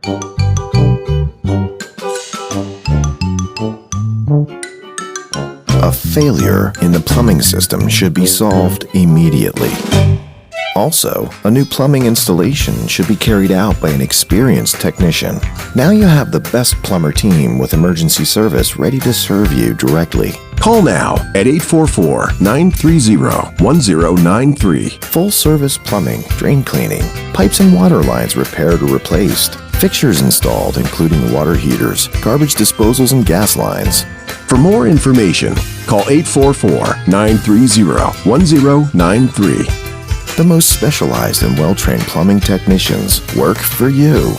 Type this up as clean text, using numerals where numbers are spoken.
A failure in the plumbing system should be solved immediately. Also, a new plumbing installation should be carried out by an experienced technician. Now you have the best plumber team with emergency service ready to serve you directly. Call now at 844-930-1093. Full-service plumbing, drain cleaning, pipes and water lines repaired or replaced, fixtures installed including water heaters, garbage disposals and gas lines. For more information, call 844-930-1093. The most specialized and well-trained plumbing technicians work for you.